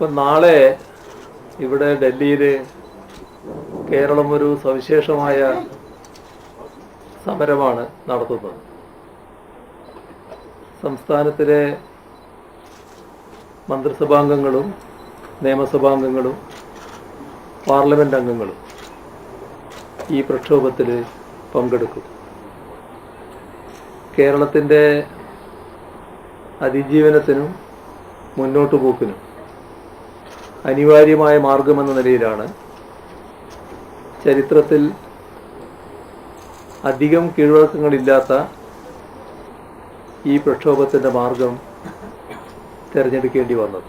ഇപ്പം നാളെ ഇവിടെ ഡൽഹിയിൽ കേരളം ഒരു സവിശേഷമായ സമരമാണ് നടത്തുന്നത്. സംസ്ഥാനത്തിലെ മന്ത്രിസഭാംഗങ്ങളും നിയമസഭാംഗങ്ങളും പാർലമെൻറ്റ് അംഗങ്ങളും ഈ പ്രക്ഷോഭത്തിൽ പങ്കെടുക്കും. കേരളത്തിൻ്റെ അതിജീവനത്തിനും മുന്നോട്ടു പോക്കിനും അനിവാര്യമായ മാർഗമെന്ന നിലയിലാണ് ചരിത്രത്തിൽ അധികം കീഴ്വഴക്കങ്ങളില്ലാത്ത ഈ പ്രക്ഷോഭത്തിൻ്റെ മാർഗം തിരഞ്ഞെടുക്കേണ്ടി വന്നത്.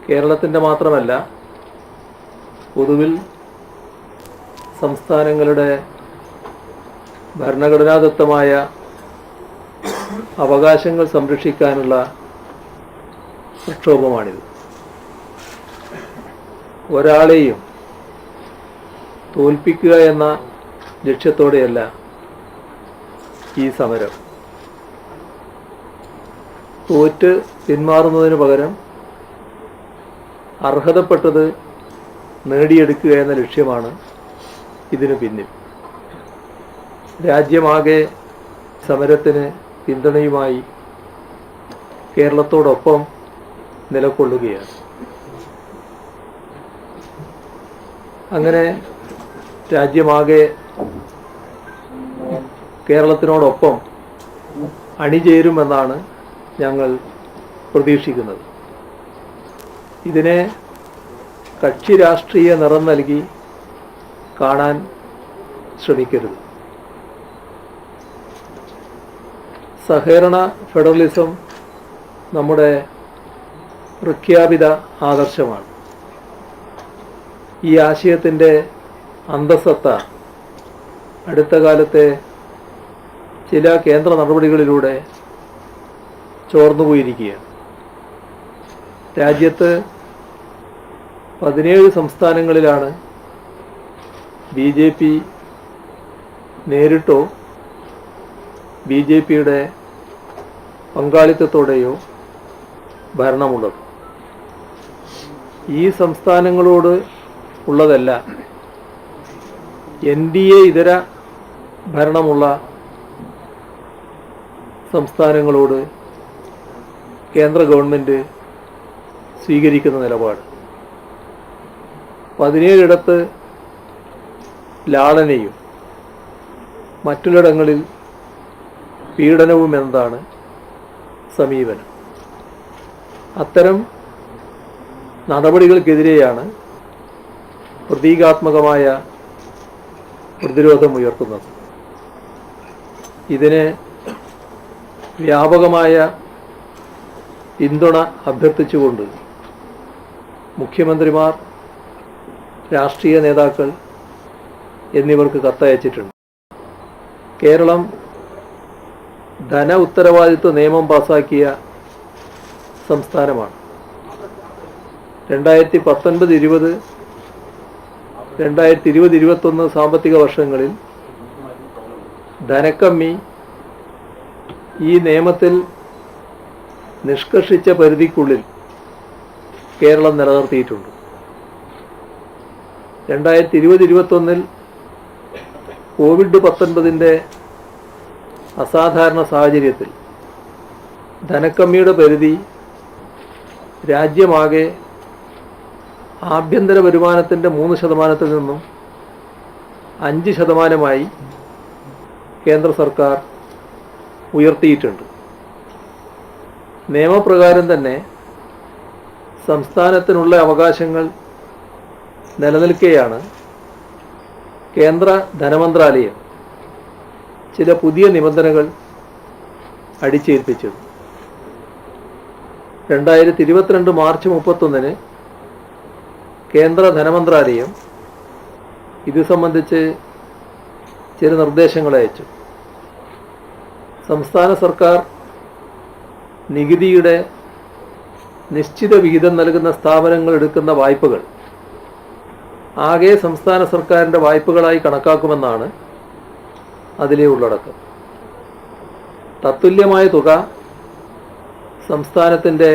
കേരളത്തിൻ്റെ മാത്രമല്ല, പൊതുവിൽ സംസ്ഥാനങ്ങളുടെ ഭരണഘടനാദത്തമായ അവകാശങ്ങൾ സംരക്ഷിക്കാനുള്ള പ്രക്ഷോഭമാണിത്. ഒരാളെയും തോൽപ്പിക്കുക എന്ന ലക്ഷ്യത്തോടെയല്ല ഈ സമരം. തോറ്റ് പിന്മാറുന്നതിന് പകരം അർഹതപ്പെട്ടത് നേടിയെടുക്കുക എന്ന ലക്ഷ്യമാണ് ഇതിനു പിന്നിൽ. രാജ്യമാകെ സമരത്തിന് പിന്തുണയുമായി കേരളത്തോടൊപ്പം നിലകൊള്ളുകയാണ്. അങ്ങനെ രാജ്യമാകെ കേരളത്തിനോടൊപ്പം അണിചേരുമെന്നാണ് ഞങ്ങൾ പ്രതീക്ഷിക്കുന്നത്. ഇതിനെ കക്ഷി രാഷ്ട്രീയ നിറം നൽകി കാണാൻ ശ്രമിക്കരുത്. സഹകരണ ഫെഡറലിസം നമ്മുടെ പ്രഖ്യാപിത ആദർശമാണ്. ഈ ആശയത്തിൻ്റെ അന്തസത്ത അടുത്ത കാലത്തെ ചില കേന്ദ്ര നടപടികളിലൂടെ ചോർന്നുപോയിരിക്കുകയാണ്. രാജ്യത്ത് 17 സംസ്ഥാനങ്ങളിലാണ് BJP നേരിട്ടോ BJPയുടെ പങ്കാളിത്തത്തോടെയോ ഭരണമുള്ളത്. ഈ സംസ്ഥാനങ്ങളോട് ഉള്ളതല്ല NDA ഇതര ഭരണമുള്ള സംസ്ഥാനങ്ങളോട് കേന്ദ്ര ഗവൺമെൻറ് സ്വീകരിക്കുന്ന നിലപാട്. 17 ലാളനയും മറ്റുള്ളിടങ്ങളിൽ പീഡനവും എന്നതാണ് സമീപനം. അത്തരം നടപടികൾക്കെതിരെയാണ് പ്രതീകാത്മകമായ പ്രതിരോധമുയർത്തുന്നത്. ഇതിന് വ്യാപകമായ പിന്തുണ അഭ്യർത്ഥിച്ചുകൊണ്ട് മുഖ്യമന്ത്രിമാർ, രാഷ്ട്രീയ നേതാക്കൾ എന്നിവർക്ക് കത്തയച്ചിട്ടുണ്ട്. കേരളം ധന ഉത്തരവാദിത്വ നിയമം പാസാക്കിയ സംസ്ഥാനമാണ്. 2019-20, 2020-21 സാമ്പത്തിക വർഷങ്ങളിൽ ധനക്കമ്മി ഈ നിയമത്തിൽ നിഷ്കർഷിച്ച പരിധിക്കുള്ളിൽ കേരളം നിലനിർത്തിയിട്ടുണ്ട്. 2020-21 കോവിഡ്-19 അസാധാരണ സാഹചര്യത്തിൽ ധനക്കമ്മിയുടെ പരിധി രാജ്യമാകെ ആഭ്യന്തര വരുമാനത്തിൻ്റെ 3% നിന്നും 5% കേന്ദ്ര സർക്കാർ ഉയർത്തിയിട്ടുണ്ട്. നിയമപ്രകാരം തന്നെ സംസ്ഥാനത്തിനുള്ള അവകാശങ്ങൾ നിലനിൽക്കെയാണ് കേന്ദ്ര ധനമന്ത്രാലയം ചില പുതിയ നിബന്ധനകൾ അടിച്ചേൽപ്പിച്ചത്. 2022 മാർച്ച് 31 കേന്ദ്ര ധനമന്ത്രാലയം ഇത് സംബന്ധിച്ച് ചില നിർദ്ദേശങ്ങൾ അയച്ചു. സംസ്ഥാന സർക്കാർ നികുതിയുടെ നിശ്ചിത വിഹിതം നൽകുന്ന സ്ഥാപനങ്ങൾ എടുക്കുന്ന വായ്പകൾ ആകെ സംസ്ഥാന സർക്കാരിൻ്റെ വായ്പകളായി കണക്കാക്കുമെന്നാണ് അതിലെ ഉള്ളടക്കം. തത്തുല്യമായ തുക സംസ്ഥാനത്തിൻ്റെ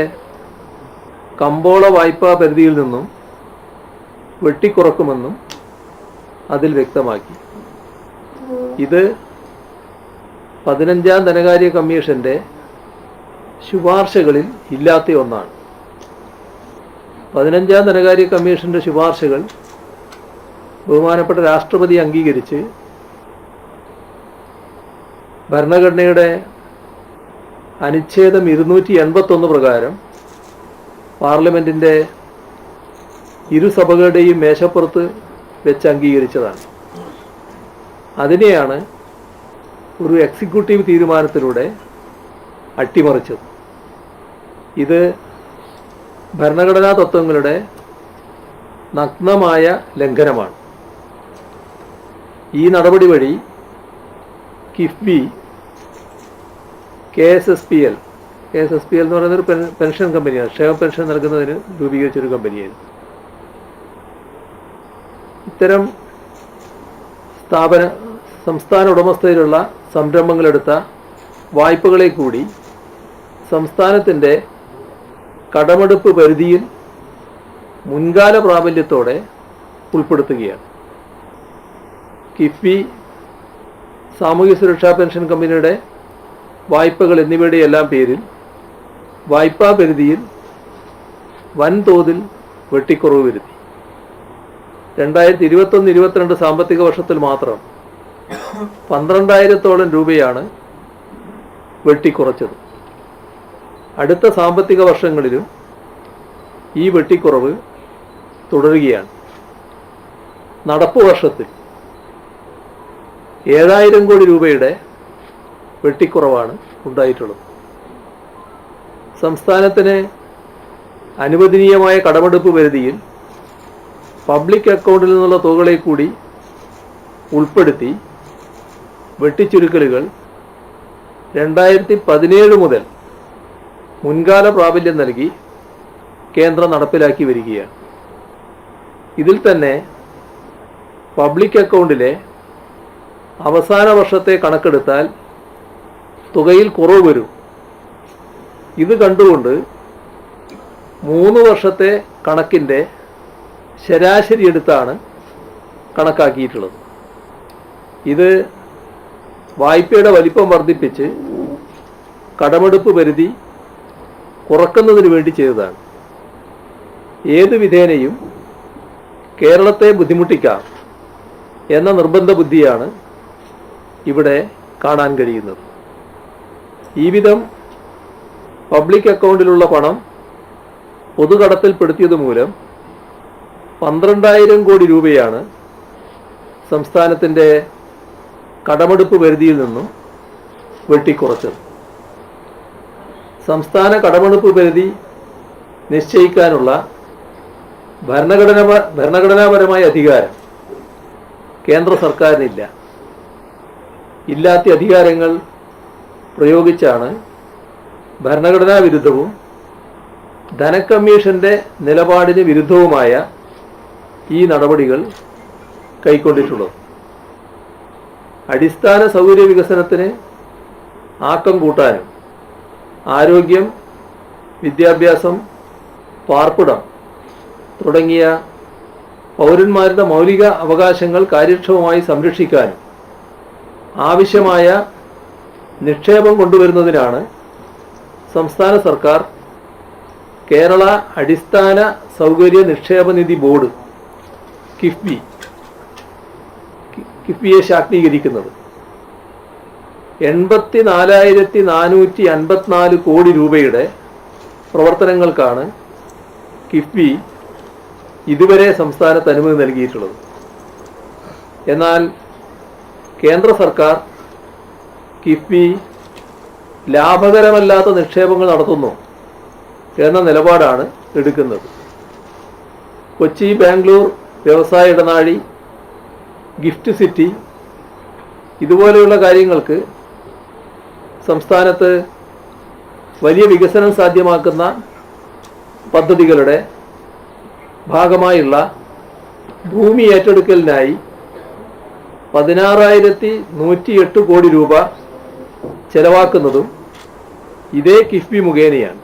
കമ്പോള വായ്പാ പരിധിയിൽ നിന്നും വെട്ടിക്കുറക്കുമെന്നും അതിൽ വ്യക്തമാക്കി. ഇത് 15ാം ധനകാര്യ കമ്മീഷന്റെ ശുപാർശകളിൽ ഇല്ലാത്ത ഒന്നാണ്. 15ാം ധനകാര്യ കമ്മീഷന്റെ ശുപാർശകൾ ബഹുമാനപ്പെട്ട രാഷ്ട്രപതി അംഗീകരിച്ച് ഭരണഘടനയുടെ അനുച്ഛേദം 281 പ്രകാരം പാർലമെൻറ്റിൻ്റെ ഇരുസഭകളുടെയും മേശപ്പുറത്ത് വെച്ച് അംഗീകരിച്ചതാണ്. അതിനെയാണ് ഒരു എക്സിക്യൂട്ടീവ് തീരുമാനത്തിലൂടെ അട്ടിമറിച്ചത്. ഇത് ഭരണഘടനാ തത്വങ്ങളുടെ നഗ്നമായ ലംഘനമാണ്. ഈ നടപടി വഴി കിഫ്ബി, KSSPL എന്ന് പറയുന്നൊരു പെൻഷൻ കമ്പനിയാണ്, ക്ഷേമ പെൻഷൻ നൽകുന്നതിന് രൂപീകരിച്ചൊരു കമ്പനിയായിരുന്നു. ഇത്തരം സംസ്ഥാന ഉടമസ്ഥയിലുള്ള സംരംഭങ്ങളെടുത്ത വായ്പകളെ കൂടി സംസ്ഥാനത്തിൻ്റെ കടമെടുപ്പ് പരിധിയിൽ മുൻകാല പ്രാബല്യത്തോടെ ഉൾപ്പെടുത്തുകയാണ്. കിഫ്ബി, സാമൂഹ്യ സുരക്ഷാ പെൻഷൻ കമ്പനിയുടെ വായ്പകൾ എന്നിവയുടെ എല്ലാം പേരിൽ വായ്പാ പരിധിയിൽ വൻതോതിൽ വെട്ടിക്കുറവ് വരുത്തി. 2021-22 സാമ്പത്തിക വർഷത്തിൽ മാത്രം 12,000-ഓളം രൂപയാണ് വെട്ടിക്കുറച്ചത്. അടുത്ത സാമ്പത്തിക വർഷങ്ങളിലും ഈ വെട്ടിക്കുറവ് തുടരുകയാണ്. നടപ്പ് വർഷത്തിൽ 7,000 കോടി രൂപയുടെ വെട്ടിക്കുറവാണ് ഉണ്ടായിട്ടുള്ളത്. സംസ്ഥാനത്തിന് അനുവദനീയമായ കടമെടുപ്പ് പരിധിയിൽ പബ്ലിക് അക്കൗണ്ടിൽ നിന്നുള്ള തുകകളെ കൂടി ഉൾപ്പെടുത്തി വെട്ടിച്ചുരുക്കലുകൾ 2017 മുതൽ മുൻകാല പ്രാബല്യം നൽകി കേന്ദ്രം നടപ്പിലാക്കി വരികയാണ്. ഇതിൽ തന്നെ പബ്ലിക് അക്കൗണ്ടിലെ അവസാന വർഷത്തെ കണക്കെടുത്താൽ തുകയിൽ കുറവ് വരും. ഇത് കണ്ടുകൊണ്ട് 3 വർഷത്തെ കണക്കിൻ്റെ ശരാശരി എടുത്താണ് കണക്കാക്കിയിട്ടുള്ളത്. ഇത് വായ്പയുടെ വലിപ്പം വർദ്ധിപ്പിച്ച് കടമെടുപ്പ് പരിധി കുറക്കുന്നതിന് വേണ്ടി ചെയ്തതാണ്. ഏത് വിധേനയും കേരളത്തെ ബുദ്ധിമുട്ടിക്കാം എന്ന നിർബന്ധ ബുദ്ധിയാണ് ഇവിടെ കാണാൻ കഴിയുന്നത്. ഈ വിധം പബ്ലിക് അക്കൗണ്ടിലുള്ള പണം പൊതുകടത്തിൽപ്പെടുത്തിയത് മൂലം 12,000 കോടി രൂപയാണ് സംസ്ഥാനത്തിൻ്റെ കടമെടുപ്പ് പരിധിയിൽ നിന്നും വെട്ടിക്കുറച്ചത്. സംസ്ഥാന കടമെടുപ്പ് പരിധി നിശ്ചയിക്കാനുള്ള ഭരണഘടനാപരമായ അധികാരം കേന്ദ്ര സർക്കാരിനില്ല. ഇല്ലാത്ത അധികാരങ്ങൾ പ്രയോഗിച്ചാണ് ഭരണഘടനാ വിരുദ്ധവും ധനക്കമ്മീഷന്റെ നിലപാടിന് വിരുദ്ധവുമായ ഈ നടപടികൾ കൈക്കൊണ്ടിട്ടുള്ളത്. അടിസ്ഥാന സൗകര്യ വികസനത്തിന് ആക്കം കൂട്ടാനും ആരോഗ്യം, വിദ്യാഭ്യാസം, പാർപ്പിടം തുടങ്ങിയ പൗരന്മാരുടെ മൗലിക അവകാശങ്ങൾ കാര്യക്ഷമമായി സംരക്ഷിക്കാനും ആവശ്യമായ നിക്ഷേപം കൊണ്ടുവരുന്നതിനാണ് സംസ്ഥാന സർക്കാർ കേരള അടിസ്ഥാന സൗകര്യ നിക്ഷേപ നിധി ബോർഡ് കിഫ്ബിയെ ശാക്തീകരിക്കുന്നത്. 84,454 കോടി രൂപയുടെ പ്രവർത്തനങ്ങൾക്കാണ് കിഫ്ബി ഇതുവരെ സംസ്ഥാനത്ത് അനുമതി നൽകിയിട്ടുള്ളത്. എന്നാൽ കേന്ദ്ര സർക്കാർ കിഫ്ബി ലാഭകരമല്ലാത്ത നിക്ഷേപങ്ങൾ നടത്തുന്നു എന്ന നിലപാടാണ് എടുക്കുന്നത്. കൊച്ചി ബാംഗ്ലൂർ വ്യവസായ ഇടനാഴി, ഗിഫ്റ്റ് സിറ്റി ഇതുപോലെയുള്ള കാര്യങ്ങൾക്ക് സംസ്ഥാനത്ത് വലിയ വികസനം സാധ്യമാക്കുന്ന പദ്ധതികളുടെ ഭാഗമായുള്ള ഭൂമി ഏറ്റെടുക്കലിനായി 16,108 കോടി രൂപ ചെലവാക്കുന്നതും ഇതേ കിഫ്ബി മുഖേനയാണ്.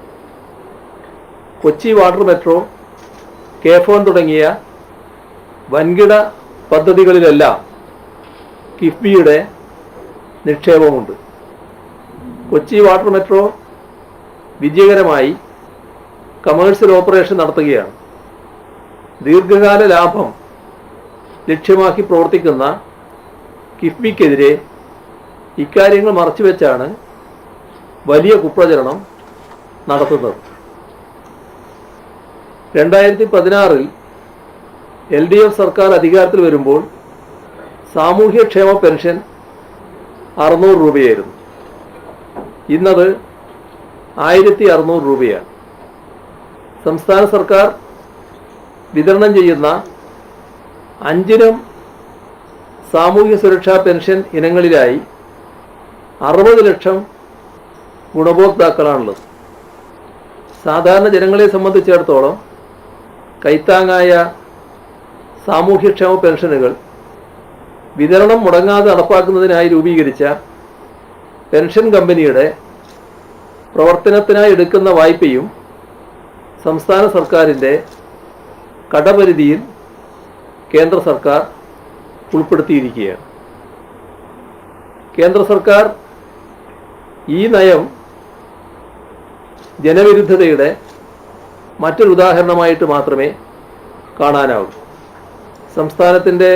കൊച്ചി വാട്ടർ മെട്രോ, കെ-ഫോൺ തുടങ്ങിയ വൻകിട പദ്ധതികളിലെല്ലാം കിഫ്ബിയുടെ നിക്ഷേപമുണ്ട്. കൊച്ചി വാട്ടർ മെട്രോ വിജയകരമായി കമേഴ്സ്യൽ ഓപ്പറേഷൻ നടത്തുകയാണ്. ദീർഘകാല ലാഭം ലക്ഷ്യമാക്കി പ്രവർത്തിക്കുന്ന കിഫ്ബിക്കെതിരെ ഇക്കാര്യങ്ങൾ മറച്ചുവെച്ചാണ് വലിയ കുപ്രചരണം നടത്തുന്നത്. 2016 LDF സർക്കാർ അധികാരത്തിൽ വരുമ്പോൾ സാമൂഹ്യക്ഷേമ പെൻഷൻ 600 രൂപയായിരുന്നു. ഇന്നത് 1600 രൂപയാണ്. സംസ്ഥാന സർക്കാർ വിതരണം ചെയ്യുന്ന 5 ഇനം സാമൂഹ്യ സുരക്ഷാ പെൻഷൻ ഇനങ്ങളിലായി 60 ലക്ഷം ഗുണഭോക്താക്കളാണുള്ളത്. സാധാരണ ജനങ്ങളെ സംബന്ധിച്ചിടത്തോളം കൈത്താങ്ങായ സാമൂഹ്യക്ഷേമ പെൻഷനുകൾ വിതരണം മുടങ്ങാതെ നടപ്പാക്കുന്നതിനായി രൂപീകരിച്ച പെൻഷൻ കമ്പനിയുടെ പ്രവർത്തനത്തിനായി എടുക്കുന്ന വായ്പയും സംസ്ഥാന സർക്കാരിൻ്റെ കടപരിധിയിൽ കേന്ദ്ര സർക്കാർ ഉൾപ്പെടുത്തിയിരിക്കുകയാണ്. കേന്ദ്ര സർക്കാർ ഈ നയം ജനവിരുദ്ധതയുടെ മറ്റൊരു ഉദാഹരണമായിട്ട് മാത്രമേ കാണാനാവൂ. സംസ്ഥാനത്തിൻ്റെ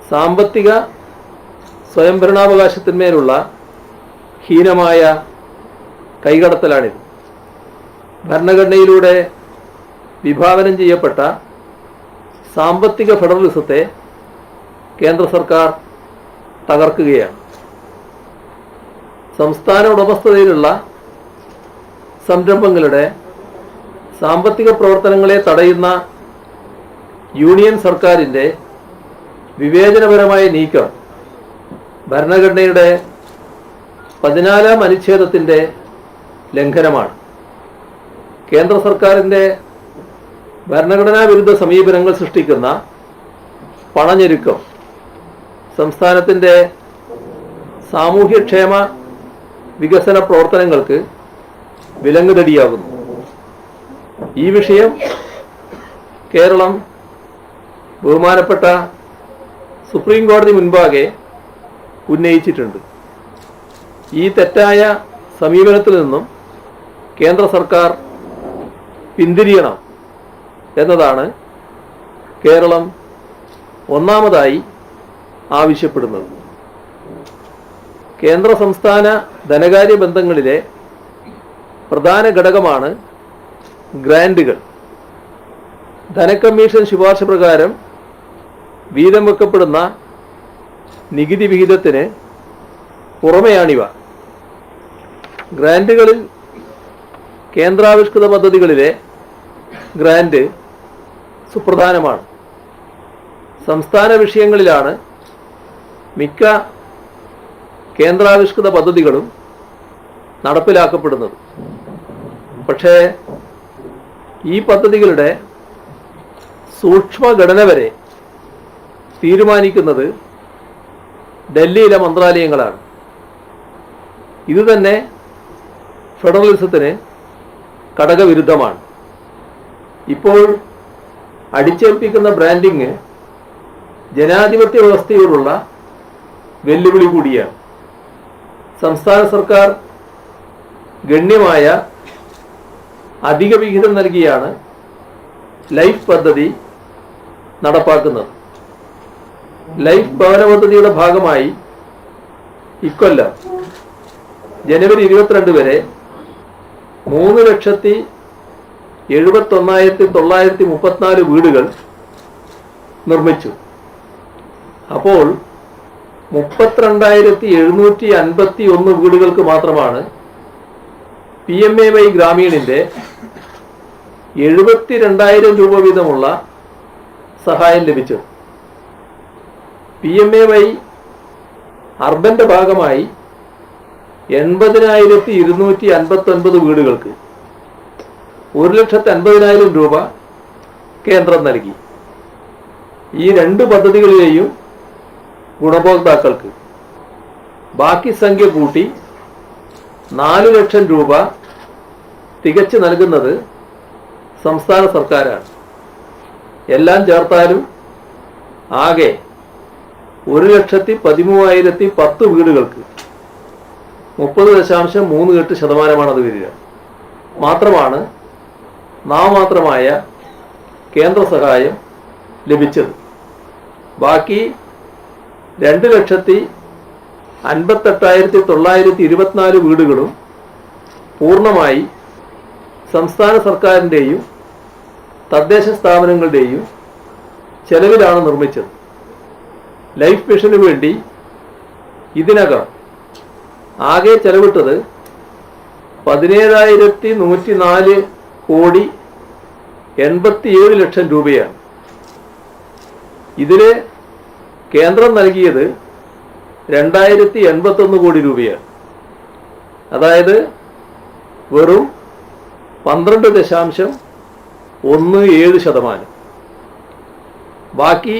സാമ്പത്തിക സ്വയംഭരണാവകാശത്തിന്മേലുള്ള ഹീനമായ കൈകടത്തലാണിത്. ഭരണഘടനയിലൂടെ വിഭാവനം ചെയ്യപ്പെട്ട സാമ്പത്തിക ഫെഡറലിസത്തെ കേന്ദ്ര സർക്കാർ തകർക്കുകയാണ്. സംസ്ഥാന ഉടമസ്ഥതയിലുള്ള സംരംഭങ്ങളുടെ സാമ്പത്തിക പ്രവർത്തനങ്ങളെ തടയുന്ന യൂണിയൻ സർക്കാരിൻ്റെ വിവേചനപരമായ നീക്കം ഭരണഘടനയുടെ 14-ാം അനുച്ഛേദത്തിൻ്റെ ലംഘനമാണ്. കേന്ദ്ര സർക്കാരിൻ്റെ ഭരണഘടനാ വിരുദ്ധ സമീപനങ്ങൾ സൃഷ്ടിക്കുന്ന പണഞ്ഞെരുക്കം സംസ്ഥാനത്തിൻ്റെ സാമൂഹ്യക്ഷേമ വികസന പ്രവർത്തനങ്ങൾക്ക് വിലങ്ങുതടിയാകുന്നു. ഈ വിഷയം കേരളം ബഹുമാനപ്പെട്ട സുപ്രീം കോടതി മുൻപാകെ ഉന്നയിച്ചിട്ടുണ്ട്. ഈ തെറ്റായ സമീപനത്തിൽ നിന്നും കേന്ദ്ര സർക്കാർ പിന്തിരിയണം എന്നതാണ് കേരളം ഒന്നാമതായി ആവശ്യപ്പെടുന്നത്. കേന്ദ്ര സംസ്ഥാന ധനകാര്യ ബന്ധങ്ങളിലെ പ്രധാന ഘടകമാണ് ഗ്രാൻറ്റുകൾ. ധനക്കമ്മീഷൻ ശുപാർശ പ്രകാരം വീതം വെക്കപ്പെടുന്ന നികുതി വിഹിതത്തിന് പുറമെയാണിവ. ഗ്രാൻറ്റുകളിൽ കേന്ദ്രാവിഷ്കൃത പദ്ധതികളിലെ ഗ്രാൻറ്റ് സുപ്രധാനമാണ്. സംസ്ഥാന വിഷയങ്ങളിലാണ് മിക്ക കേന്ദ്രാവിഷ്കൃത പദ്ധതികളും നടപ്പിലാക്കപ്പെടുന്നത്. പക്ഷേ ഈ പദ്ധതികളുടെ സൂക്ഷ്മഘടന വരെ തീരുമാനിക്കുന്നത് ഡൽഹിയിലെ മന്ത്രാലയങ്ങളാണ്. ഇതുതന്നെ ഫെഡറലിസത്തിന് ഘടകവിരുദ്ധമാണ്. ഇപ്പോൾ അടിച്ചേൽപ്പിക്കുന്ന ബ്രാൻഡിങ് ജനാധിപത്യ വ്യവസ്ഥയോടുള്ള വെല്ലുവിളി കൂടിയാണ്. സംസ്ഥാന സർക്കാർ ഗണ്യമായ അധിക വിഹിതം നൽകിയാണ് ലൈഫ് പദ്ധതി നടപ്പാക്കുന്നത്. ലൈഫ് ഭവന പദ്ധതിയുടെ ഭാഗമായി ഇക്കൊല്ലം ജനുവരി 22 വരെ 3,71,934 വീടുകൾ നിർമ്മിച്ചു. അപ്പോൾ 32,751 വീടുകൾക്ക് മാത്രമാണ് PMAY ഗ്രാമീണിൻ്റെ 72,000 രൂപ വീതമുള്ള സഹായം ലഭിച്ചത്. PMAY അർബന്റെ ഭാഗമായി 80,259 വീടുകൾക്ക് 1,50,000 രൂപ കേന്ദ്രം നൽകി. ഈ രണ്ട് പദ്ധതികളിലെയും ഗുണഭോക്താക്കൾക്ക് ബാക്കി സംഖ്യ കൂട്ടി 4 ലക്ഷം രൂപ തികച്ചു നൽകുന്നത് സംസ്ഥാന സർക്കാരാണ്. എല്ലാം ചേർത്താലും ആകെ 1,13,010 വീടുകൾക്ക് 30.38% അത് വരിക. മാത്രമാണ് നാമമാത്രമായ കേന്ദ്ര സഹായം ലഭിച്ചത്. ബാക്കി 2,58,924 വീടുകളും പൂർണ്ണമായി സംസ്ഥാന സർക്കാരിൻ്റെയും തദ്ദേശ സ്ഥാപനങ്ങളുടെയും ചെലവിലാണ് നിർമ്മിച്ചത്. ലൈഫ് മിഷന് വേണ്ടി ഇതിനകം ആകെ ചെലവിട്ടത് 17,104,87 രൂപയാണ്. ഇതിൽ കേന്ദ്രം നൽകിയത് 2,081 കോടി രൂപയാണ്. അതായത് വെറും 12.17%. ബാക്കി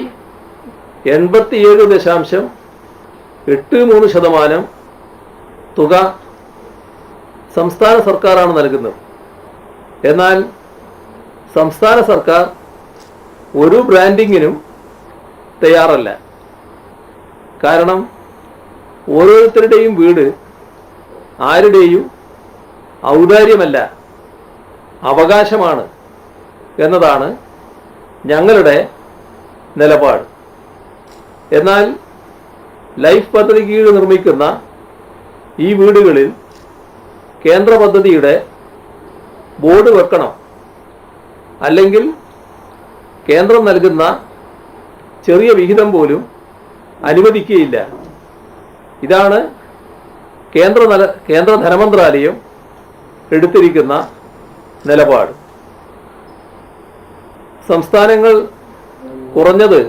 87.83% തുക സംസ്ഥാന സർക്കാരാണ് നൽകുന്നത്. എന്നാൽ സംസ്ഥാന സർക്കാർ ഒരു ബ്രാൻഡിങ്ങിനും തയ്യാറല്ല. കാരണം ഓരോരുത്തരുടെയും വീട് ആരുടെയും ഔദാര്യമല്ല, അവകാശമാണ് എന്നതാണ് ഞങ്ങളുടെ നിലപാട്. എന്നാൽ ലൈഫ് പദ്ധതി കീഴിൽ നിർമ്മിക്കുന്ന ഈ വീടുകളിൽ കേന്ദ്ര പദ്ധതിയുടെ ബോർഡ് വെക്കണം, അല്ലെങ്കിൽ കേന്ദ്രം നൽകുന്ന ചെറിയ വിഹിതം പോലും അനുവദിക്കുകയില്ല. ഇതാണ് കേന്ദ്ര ധനമന്ത്രാലയം എടുത്തിരിക്കുന്ന നിലപാട്. സംസ്ഥാനങ്ങൾ കുറഞ്ഞത്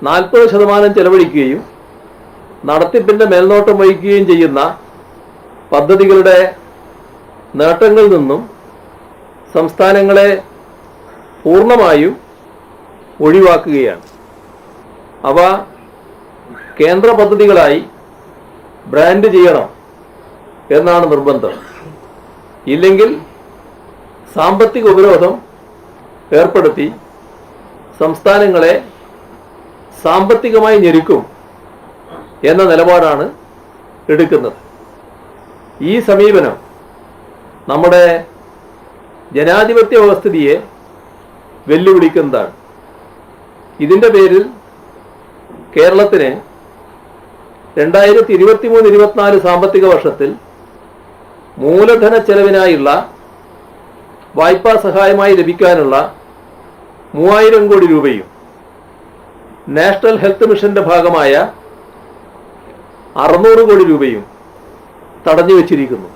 40% ചെലവഴിക്കുകയും നടത്തിപ്പിൻ്റെ മേൽനോട്ടം വഹിക്കുകയും ചെയ്യുന്ന പദ്ധതികളുടെ നേട്ടങ്ങളിൽ നിന്നും സംസ്ഥാനങ്ങളെ പൂർണ്ണമായും ഒഴിവാക്കുകയാണ്. അവ കേന്ദ്ര പദ്ധതികളായി ബ്രാൻഡ് ചെയ്യണം എന്നാണ് നിർബന്ധം. ഇല്ലെങ്കിൽ സാമ്പത്തിക ഉപരോധം ഏർപ്പെടുത്തി സംസ്ഥാനങ്ങളെ സാമ്പത്തികമായി ഞെരുക്കും എന്ന നിലപാടാണ് എടുക്കുന്നത്. ഈ സമീപനം നമ്മുടെ ജനാധിപത്യ വ്യവസ്ഥിതിയെ വെല്ലുവിളിക്കുന്നതാണ്. ഇതിൻ്റെ പേരിൽ കേരളത്തിന് 2023-24 സാമ്പത്തിക വർഷത്തിൽ മൂലധന ചെലവിനായുള്ള വായ്പാ സഹായമായി ലഭിക്കാനുള്ള 3,000 കോടി രൂപയും നാഷണൽ ഹെൽത്ത് മിഷന്റെ ഭാഗമായ 600 കോടി രൂപയും തടഞ്ഞു വച്ചിരിക്കുന്നു.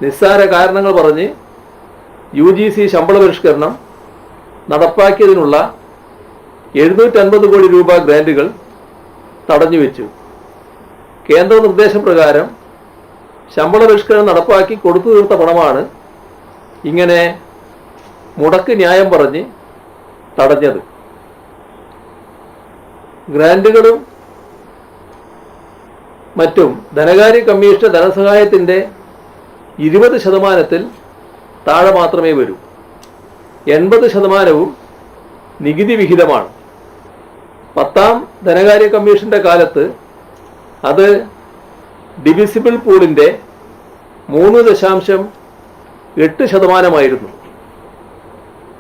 നിസ്സാര കാരണങ്ങൾ പറഞ്ഞ് UGC ശമ്പള പരിഷ്കരണം നടപ്പാക്കിയതിനുള്ള 750 കോടി രൂപ ഗ്രാന്റുകൾ തടഞ്ഞു വെച്ചു. കേന്ദ്ര നിർദ്ദേശപ്രകാരം ശമ്പള പരിഷ്കരണം നടപ്പാക്കി കൊടുത്തു തീർത്ത പണമാണ് ഇങ്ങനെ മുടക്ക് ന്യായം പറഞ്ഞ് തടഞ്ഞത്. ഗ്രാന്റുകളും മറ്റും ധനകാര്യ കമ്മീഷന്റെ ധനസഹായത്തിൻ്റെ 20% താഴെ മാത്രമേ വരൂ. 80% നികുതി വിഹിതമാണ്. 10ാം ധനകാര്യ കമ്മീഷന്റെ കാലത്ത് അത് ഡിവിസിബിൾ പൂളിൻ്റെ 3.8%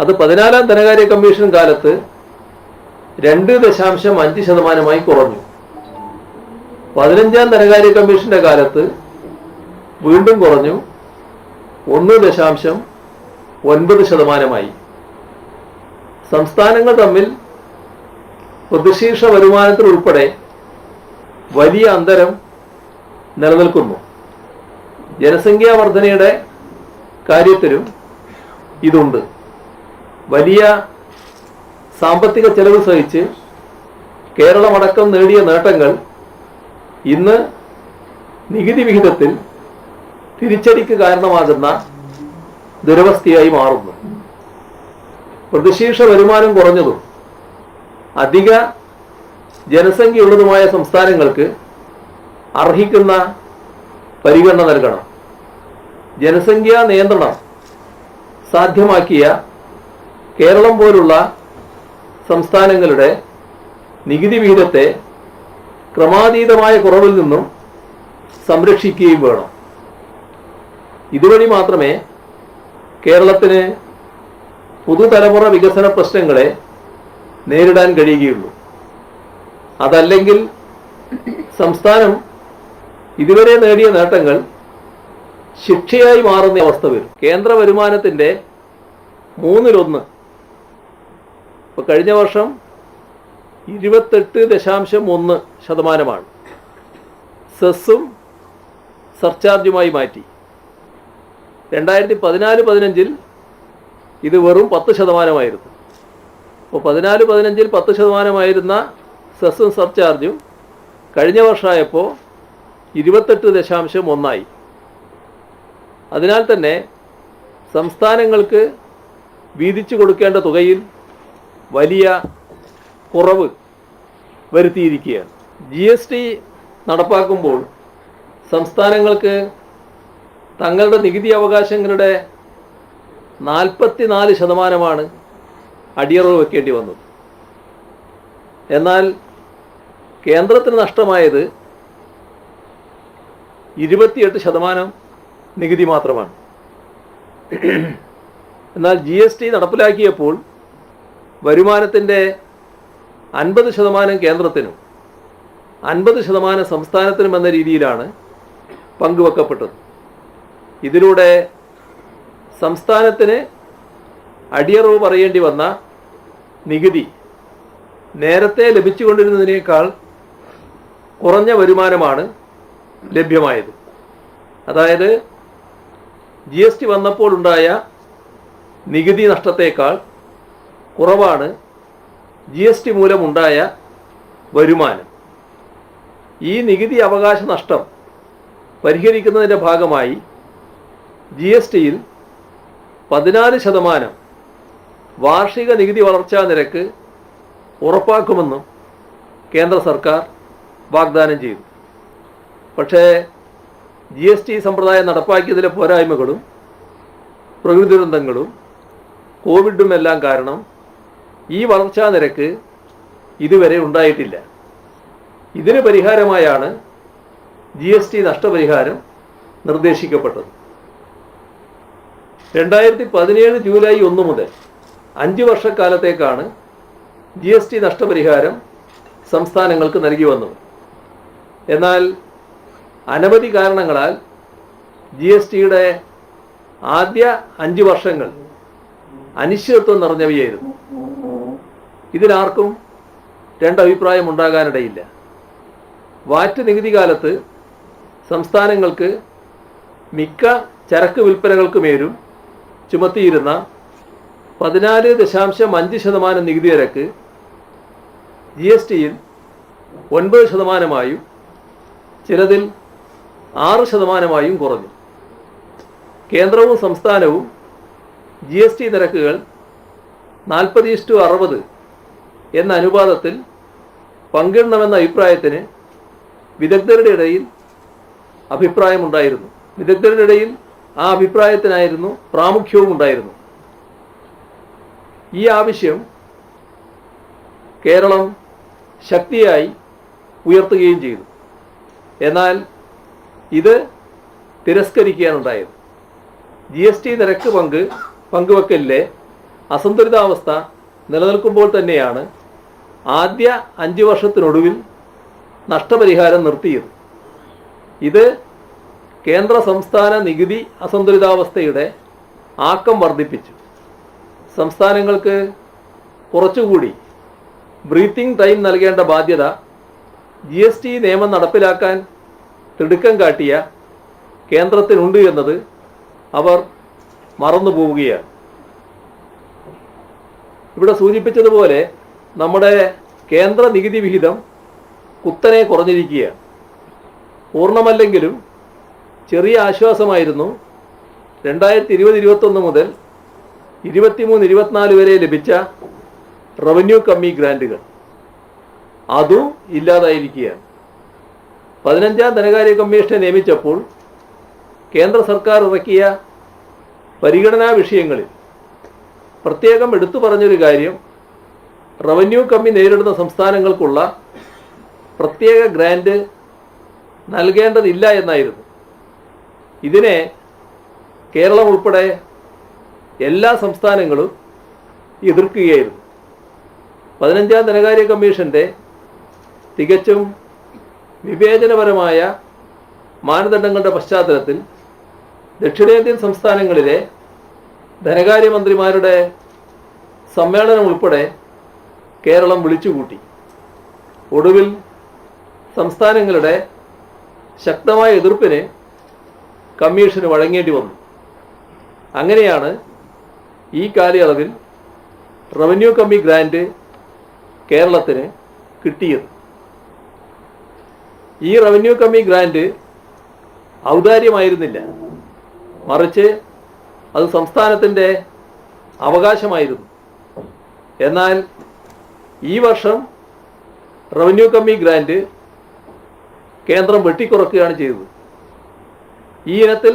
അത് 14ാം ധനകാര്യ കമ്മീഷൻ കാലത്ത് 2.5% കുറഞ്ഞു. 15ാം ധനകാര്യ കമ്മീഷന്റെ കാലത്ത് വീണ്ടും കുറഞ്ഞു, 1.9%. സംസ്ഥാനങ്ങൾ തമ്മിൽ പ്രതിശീർഷ വരുമാനത്തിൽ ഉൾപ്പെടെ വലിയ അന്തരം നിലനിൽക്കുന്നു. ജനസംഖ്യാ വർധനയുടെ കാര്യത്തിലും ഇതുണ്ട്. വലിയ സാമ്പത്തിക ചെലവ് സഹിച്ച് കേരളമടക്കം നേടിയ നേട്ടങ്ങൾ ഇന്ന് നികുതി വിഹിതത്തിൽ തിരിച്ചടിക്ക് കാരണമാകുന്ന ദുരവസ്ഥയായി മാറുന്നു. പ്രതിശീർഷ വരുമാനം കുറഞ്ഞതും അധിക ജനസംഖ്യയുള്ളതുമായ സംസ്ഥാനങ്ങൾക്ക് അർഹിക്കുന്ന പരിഗണന നൽകണം. ജനസംഖ്യാ നിയന്ത്രണം സാധ്യമാക്കിയ കേരളം പോലുള്ള സംസ്ഥാനങ്ങളുടെ നികുതി വിഹിതത്തെ ക്രമാതീതമായ കുറവിൽ നിന്നും സംരക്ഷിക്കുകയും വേണം. ഇതുവഴി മാത്രമേ കേരളത്തിന് പുതുതലമുറ വികസന പ്രശ്നങ്ങളെ നേരിടാൻ കഴിയുകയുള്ളൂ. അതല്ലെങ്കിൽ സംസ്ഥാനം ഇതുവരെ നേടിയ നേട്ടങ്ങൾ ശിക്ഷയായി മാറുന്ന അവസ്ഥ വരും. കേന്ദ്ര വരുമാനത്തിൻ്റെ 1/3 ഇപ്പോൾ കഴിഞ്ഞ വർഷം 28.1% സെസ്സും സർചാർജുമായി മാറ്റി. 2014-15 ഇത് വെറും 10%. അപ്പോൾ 14-15 10% സെസ്സും സർചാർജും കഴിഞ്ഞ വർഷമായപ്പോൾ 28.1. അതിനാൽ തന്നെ സംസ്ഥാനങ്ങൾക്ക് വീതിച്ചു കൊടുക്കേണ്ട തുകയിൽ വലിയ കുറവ് വരുത്തിയിരിക്കുകയാണ്. GST നടപ്പാക്കുമ്പോൾ സംസ്ഥാനങ്ങൾക്ക് തങ്ങളുടെ നികുതി അവകാശങ്ങളുടെ 44% അടിയറവ് വെക്കേണ്ടി വന്നത്. എന്നാൽ കേന്ദ്രത്തിന് നഷ്ടമായത് 28% നികുതി മാത്രമാണ്. എന്നാൽ GST നടപ്പിലാക്കിയപ്പോൾ വരുമാനത്തിൻ്റെ 50% കേന്ദ്രത്തിനും 50% സംസ്ഥാനത്തിനും എന്ന രീതിയിലാണ് പങ്കുവെക്കപ്പെട്ടത്. ഇതിലൂടെ സംസ്ഥാനത്തിന് അടിയറവ് പറയേണ്ടി വന്ന നികുതി നേരത്തെ ലഭിച്ചുകൊണ്ടിരുന്നതിനേക്കാൾ കുറഞ്ഞ വരുമാനമാണ് ലഭ്യമായത്. അതായത് GST വന്നപ്പോൾ ഉണ്ടായ നികുതി നഷ്ടത്തേക്കാൾ കുറവാണ് GST മൂലമുണ്ടായ വരുമാനം. ഈ നികുതി അവകാശ നഷ്ടം പരിഹരിക്കുന്നതിൻ്റെ ഭാഗമായി GSTയിൽ 14% വാർഷിക നികുതി വളർച്ചാ നിരക്ക് ഉറപ്പാക്കുമെന്നും കേന്ദ്ര സർക്കാർ വാഗ്ദാനം ചെയ്തു. പക്ഷേ GST സമ്പ്രദായം നടപ്പാക്കിയതിലെ പോരായ്മകളും പ്രകൃതി ദുരന്തങ്ങളും കോവിഡും എല്ലാം കാരണം ഈ വളർച്ചാ നിരക്ക് ഇതുവരെ ഉണ്ടായിട്ടില്ല. ഇതിന് പരിഹാരമായാണ് GST നഷ്ടപരിഹാരം നിർദ്ദേശിക്കപ്പെട്ടത്. 2017 ജൂലൈ 1 മുതൽ 5 വർഷക്കാലത്തേക്കാണ് GST നഷ്ടപരിഹാരം സംസ്ഥാനങ്ങൾക്ക് നൽകി വന്നത്. എന്നാൽ അനവധി കാരണങ്ങളാൽ GSTയുടെ ആദ്യ 5 വർഷങ്ങൾ അനിശ്ചിതത്വം നിറഞ്ഞവയായിരുന്നു. ഇതിലാർക്കും രണ്ടഭിപ്രായം ഉണ്ടാകാനിടയില്ല. വാറ്റ് നികുതി കാലത്ത് സംസ്ഥാനങ്ങൾക്ക് മിക്ക ചരക്ക് വിൽപ്പനകൾക്ക് മേലും ചുമത്തിയിരുന്ന 14.5% നികുതി നിരക്ക് GSTയിൽ 9%, ചിലതിൽ 6% കുറഞ്ഞു. കേന്ദ്രവും സംസ്ഥാനവും GST നിരക്കുകൾ 40:60 എന്ന അനുപാതത്തിൽ പങ്കിടണമെന്ന അഭിപ്രായത്തിന് വിദഗ്ധരുടെ ഇടയിൽ അഭിപ്രായമുണ്ടായിരുന്നു. വിദഗ്ധരുടെ ഇടയിൽ ആ അഭിപ്രായത്തിനായിരുന്നു പ്രാമുഖ്യവും ഉണ്ടായിരുന്നു. ഈ ആവശ്യം കേരളം ശക്തിയായി ഉയർത്തുകയും ചെയ്തു. എന്നാൽ ഇത് തിരസ്കരിക്കുകയാണുണ്ടായത്. GST നിരക്ക് പങ്കുവെക്കലിലെ അസന്തുലിതാവസ്ഥ നിലനിൽക്കുമ്പോൾ തന്നെയാണ് ആദ്യ 5 വർഷത്തിനൊടുവിൽ നഷ്ടപരിഹാരം നിർത്തിയത്. ഇത് കേന്ദ്ര സംസ്ഥാന നികുതി അസന്തുലിതാവസ്ഥയുടെ ആക്കം വർദ്ധിപ്പിച്ചു. സംസ്ഥാനങ്ങൾക്ക് കുറച്ചുകൂടി ബ്രീത്തിങ് ടൈം നൽകേണ്ട ബാധ്യത GST നിയമം നടപ്പിലാക്കാൻ തിടുക്കം കാട്ടിയ കേന്ദ്രത്തിനുണ്ട് എന്നത് അവർ മറന്നുപോവുകയാണ്. ഇവിടെ സൂചിപ്പിച്ചതുപോലെ നമ്മുടെ കേന്ദ്ര നികുതി വിഹിതം കുത്തനെ കുറഞ്ഞിരിക്കുകയാണ്. പൂർണ്ണമല്ലെങ്കിലും ചെറിയ ആശ്വാസമായിരുന്നു 2020-21 മുതൽ 23-24 വരെ ലഭിച്ച റവന്യൂ കമ്മി ഗ്രാൻറ്റുകൾ. അതും ഇല്ലാതായിരിക്കുകയാണ്. 15ാം ധനകാര്യ കമ്മീഷനെ നിയമിച്ചപ്പോൾ കേന്ദ്ര സർക്കാർ ഇറക്കിയ പരിഗണനാ വിഷയങ്ങളിൽ പ്രത്യേകം എടുത്തു പറഞ്ഞൊരു കാര്യം, റവന്യൂ കമ്മി നേരിടുന്ന സംസ്ഥാനങ്ങൾക്കുള്ള പ്രത്യേക ഗ്രാൻഡ് നൽകേണ്ടതില്ല എന്നായിരുന്നു. ഇതിനെ കേരളം ഉൾപ്പെടെ എല്ലാ സംസ്ഥാനങ്ങളും എതിർക്കുകയായിരുന്നു. 15ാം ധനകാര്യ കമ്മീഷൻ്റെ തികച്ചും വിവേചനപരമായ മാനദണ്ഡങ്ങളുടെ പശ്ചാത്തലത്തിൽ ദക്ഷിണേന്ത്യൻ സംസ്ഥാനങ്ങളിലെ ധനകാര്യമന്ത്രിമാരുടെ സമ്മേളനം ഉൾപ്പെടെ കേരളം വിളിച്ചുകൂട്ടി. ഒടുവിൽ സംസ്ഥാനങ്ങളുടെ ശക്തമായ എതിർപ്പിന് കമ്മീഷന് വഴങ്ങേണ്ടി വന്നു. അങ്ങനെയാണ് ഈ കാലയളവിൽ റവന്യൂ കമ്മി ഗ്രാൻഡ് കേരളത്തിന് കിട്ടിയത്. ഈ റവന്യൂ കമ്മി ഗ്രാൻഡ് ഔദാര്യമായിരുന്നില്ല, മറിച്ച് അത് സംസ്ഥാനത്തിൻ്റെ അവകാശമായിരുന്നു. എന്നാൽ ഈ വർഷം റവന്യൂ കമ്മി ഗ്രാൻഡ് കേന്ദ്രം വെട്ടിക്കുറക്കുകയാണ് ചെയ്തത്. ഈ ഇനത്തിൽ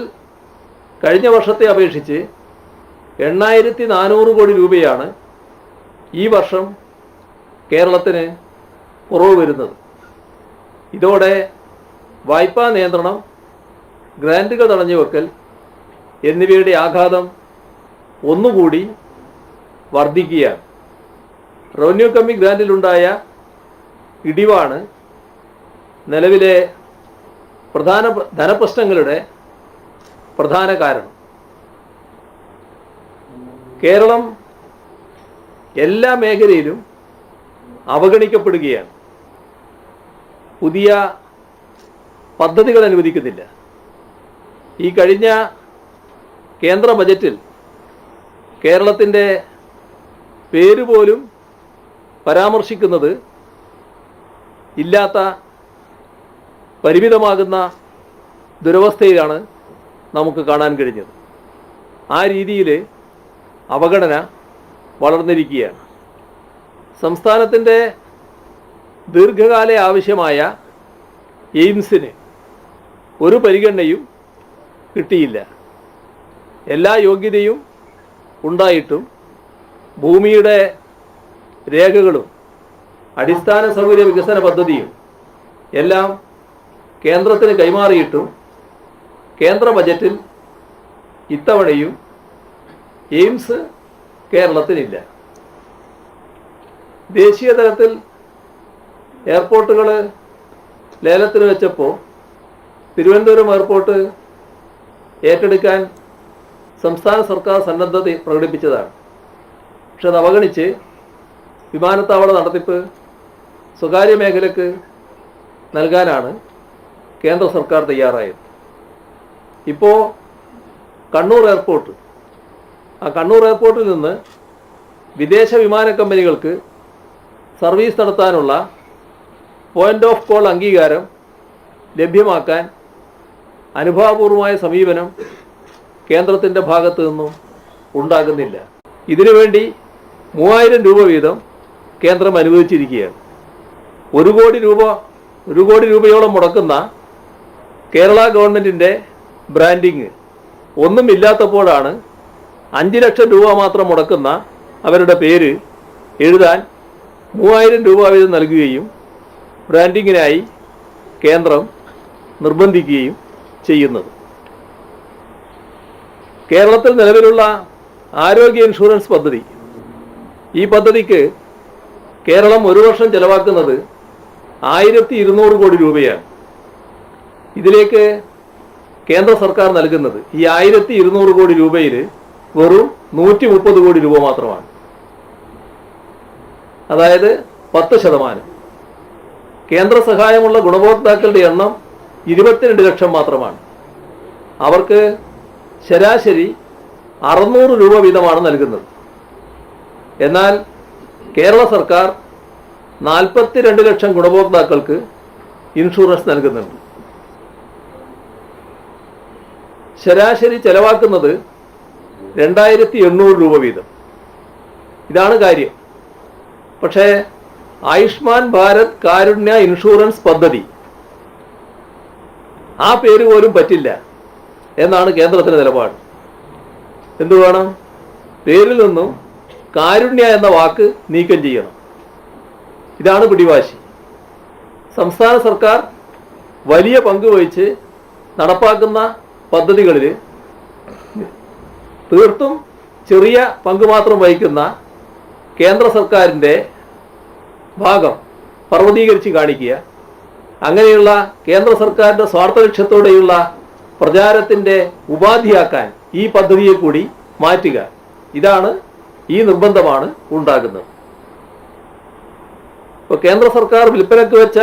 കഴിഞ്ഞ വർഷത്തെ അപേക്ഷിച്ച് 8400 കോടി രൂപയാണ് ഈ വർഷം കേരളത്തിന് കുറവ് വരുന്നത്. ഇതോടെ വായ്പാ നിയന്ത്രണം, ഗ്രാൻറ്റുകൾ തടഞ്ഞുവെക്കൽ എന്നിവയുടെ ആഘാതം ഒന്നുകൂടി വർദ്ധിക്കുകയാണ്. റവന്യൂ കമ്മി ഗ്രാൻറ്റിലുണ്ടായ ഇടിവാണ് നിലവിലെ പ്രധാന ധനപ്രശ്നങ്ങളുടെ പ്രധാന കാരണം. കേരളം എല്ലാ മേഖലയിലും അവഗണിക്കപ്പെടുകയാണ്. പുതിയ പദ്ധതികൾ അനുവദിക്കുന്നില്ല. ഈ കഴിഞ്ഞ കേന്ദ്ര ബജറ്റിൽ കേരളത്തിൻ്റെ പേര് പോലും പരാമർശിക്കുന്നത് ഇല്ലാത്ത പരിമിതമാകുന്ന ദുരവസ്ഥയിലാണ് നമുക്ക് കാണാൻ കഴിഞ്ഞത്. ആ രീതിയിൽ അവഗണന വളർന്നിരിക്കുകയാണ്. സംസ്ഥാനത്തിൻ്റെ ദീർഘകാല ആവശ്യമായ എയിംസിന് ഒരു പരിഗണനയും കിട്ടിയില്ല. എല്ലാ യോഗ്യതയും ഉണ്ടായിട്ടും ഭൂമിയുടെ രേഖകളും അടിസ്ഥാന സൗകര്യ വികസന പദ്ധതിയും എല്ലാം കേന്ദ്രത്തിന് കൈമാറിയിട്ടും കേന്ദ്ര ബജറ്റിൽ ഇത്തവണയും എയിംസ് കേരളത്തിനില്ല. ദേശീയ തലത്തിൽ എയർപോർട്ടുകൾ ലേലത്തിന് വെച്ചപ്പോൾ തിരുവനന്തപുരം എയർപോർട്ട് ഏറ്റെടുക്കാൻ സംസ്ഥാന സർക്കാർ സന്നദ്ധത പ്രകടിപ്പിച്ചതാണ്. പക്ഷെ അത് അവഗണിച്ച് വിമാനത്താവള നടത്തിപ്പ് സ്വകാര്യ മേഖലയ്ക്ക് നൽകാനാണ് കേന്ദ്ര സർക്കാർ തയ്യാറായത്. ഇപ്പോൾ കണ്ണൂർ എയർപോർട്ട്, ആ കണ്ണൂർ എയർപോർട്ടിൽ നിന്ന് വിദേശ വിമാന കമ്പനികൾക്ക് സർവീസ് നടത്താനുള്ള പോയിന്റ് ഓഫ് കോൾ അംഗീകാരം ലഭ്യമാക്കാൻ അനുഭാവപൂർവമായ സമീപനം കേന്ദ്രത്തിൻ്റെ ഭാഗത്തു നിന്നും ഉണ്ടാകുന്നില്ല. ഇതിനുവേണ്ടി 3000 രൂപ വീതം കേന്ദ്രം അനുവദിച്ചിരിക്കുകയാണ്. 1 കോടി രൂപയോളം മുടക്കുന്ന കേരള ഗവൺമെൻറ്റിൻ്റെ ബ്രാൻഡിങ് ഒന്നുമില്ലാത്തപ്പോഴാണ് 5 ലക്ഷം രൂപ മാത്രം മുടക്കുന്ന അവരുടെ പേര് എഴുതാൻ 3000 രൂപ വീതം നൽകുകയും ബ്രാൻഡിങ്ങിനായി കേന്ദ്രം നിർബന്ധിക്കുകയും ചെയ്യുന്നത്. കേരളത്തിൽ നിലവിലുള്ള ആരോഗ്യ ഇൻഷുറൻസ് പദ്ധതി, ഈ പദ്ധതിക്ക് കേരളം ഒരു വർഷം ചെലവാക്കുന്നത് 1200 കോടി രൂപയാണ്. ഇതിലേക്ക് കേന്ദ്ര സർക്കാർ നൽകുന്നത് ഈ 1200 കോടി രൂപയിൽ വെറും 130 കോടി രൂപ മാത്രമാണ്. അതായത് 10%. കേന്ദ്ര സഹായമുള്ള ഗുണഭോക്താക്കളുടെ എണ്ണം 22 ലക്ഷം മാത്രമാണ്. അവർക്ക് ശരാശരി 600 രൂപ വീതമാണ് നൽകുന്നത്. എന്നാൽ കേരള സർക്കാർ 42 ലക്ഷം ഗുണഭോക്താക്കൾക്ക് ഇൻഷുറൻസ് നൽകുന്നുണ്ട്. ശരാശരി ചെലവാക്കുന്നത് 2800 രൂപ വീതം. ഇതാണ് കാര്യം. പക്ഷേ ആയുഷ്മാൻ ഭാരത് കാരുണ്യ ഇൻഷുറൻസ് പദ്ധതി, ആ പേര് പോലും പറ്റില്ല എന്നാണ് കേന്ദ്രത്തിൻ്റെ നിലപാട്. എന്തു വേണം? പേരിൽ നിന്നും കാരുണ്യ എന്ന വാക്ക് നീക്കം ചെയ്യണം. ഇതാണ് പിടിവാശി. സംസ്ഥാന സർക്കാർ വലിയ പങ്ക് വഹിച്ച് നടപ്പാക്കുന്ന പദ്ധതികളിൽ തീർത്തും ചെറിയ പങ്ക് മാത്രം വഹിക്കുന്ന കേന്ദ്ര സർക്കാരിൻ്റെ ഭാഗം പർവ്വതീകരിച്ച് കാണിക്കുക, അങ്ങനെയുള്ള കേന്ദ്ര സർക്കാരിൻ്റെ സ്വാർത്ഥ ലക്ഷ്യത്തോടെയുള്ള പ്രചാരത്തിൻ്റെ ഉപാധിയാക്കാൻ ഈ പദ്ധതിയെ കൂടി മാറ്റുക, ഇതാണ് ഈ നിർബന്ധമാണ് ഉണ്ടാകുന്നത്. ഇപ്പോൾ കേന്ദ്ര സർക്കാർ വിൽപ്പനയ്ക്ക് വെച്ച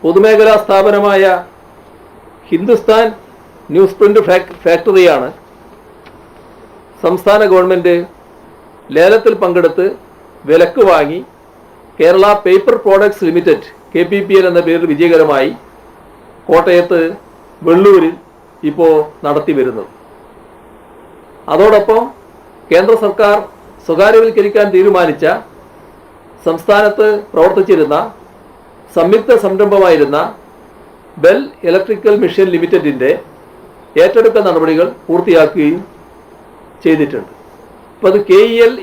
പൊതുമേഖലാ സ്ഥാപനമായ ഹിന്ദുസ്ഥാൻ ന്യൂസ് പ്രിന്റ് ഫാക്ടറിയാണ് സംസ്ഥാന ഗവൺമെൻറ് ലേലത്തിൽ പങ്കെടുത്ത് വിലക്ക് വാങ്ങി Kerala paper products limited KPPL എന്ന പേരിൽ വിജയകരമായി കോട്ടയത്ത് വെള്ളൂരിൽ ഇപ്പോൾ നടത്തി വരുന്നത്. അതോടൊപ്പം കേന്ദ്ര സർക്കാർ സ്വകാര്യവൽക്കരിക്കാൻ തീരുമാനിച്ച സംസ്ഥാനത്ത് പ്രവർത്തിച്ചിരുന്ന സംയുക്ത സംരംഭമായിരുന്ന ബെൽ ഇലക്ട്രിക്കൽ മെഷീൻ ലിമിറ്റഡിൻ്റെ ഏറ്റെടുക്കൽ നടപടികൾ പൂർത്തിയാക്കുകയും ചെയ്തിട്ടുണ്ട്. ഇപ്പോൾ അത് KEL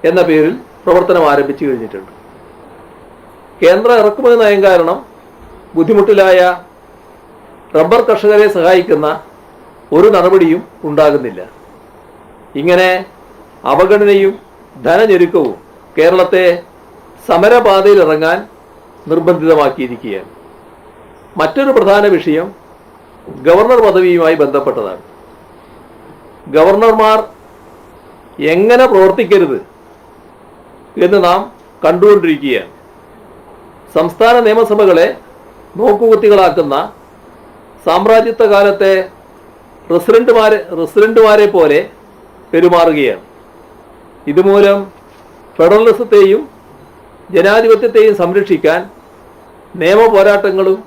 എന്ന പേരിൽ പ്രവർത്തനം ആരംഭിച്ചു കഴിഞ്ഞിട്ടുണ്ട്. കേന്ദ്ര ഇറക്കുമതി നയം കാരണം ബുദ്ധിമുട്ടിലായ റബ്ബർ കർഷകരെ സഹായിക്കുന്ന ഒരു നടപടിയും ഉണ്ടാകുന്നില്ല. ഇങ്ങനെ അവഗണനയും ധനഞെരുക്കവും കേരളത്തെ സമരപാതയിൽ ഇറങ്ങാൻ നിർബന്ധിതമാക്കിയിരിക്കുകയാണ്. മറ്റൊരു പ്രധാന വിഷയം ഗവർണർ പദവിയുമായി ബന്ധപ്പെട്ടതാണ്. ഗവർണർമാർ എങ്ങനെ പ്രവർത്തിക്കരുത് എന്ന് നാം കണ്ടുകൊണ്ടിരിക്കുകയാണ്. സംസ്ഥാന നിയമസഭകളെ നോക്കുകുത്തികളാക്കുന്ന സാമ്രാജ്യത്വ കാലത്തെ റെസിഡന്റുമാരെ പോലെ പെരുമാറുകയാണ്. ഇതുമൂലം ഫെഡറലിസത്തെയും ജനാധിപത്യത്തെയും സംരക്ഷിക്കാൻ നിയമ പോരാട്ടങ്ങളും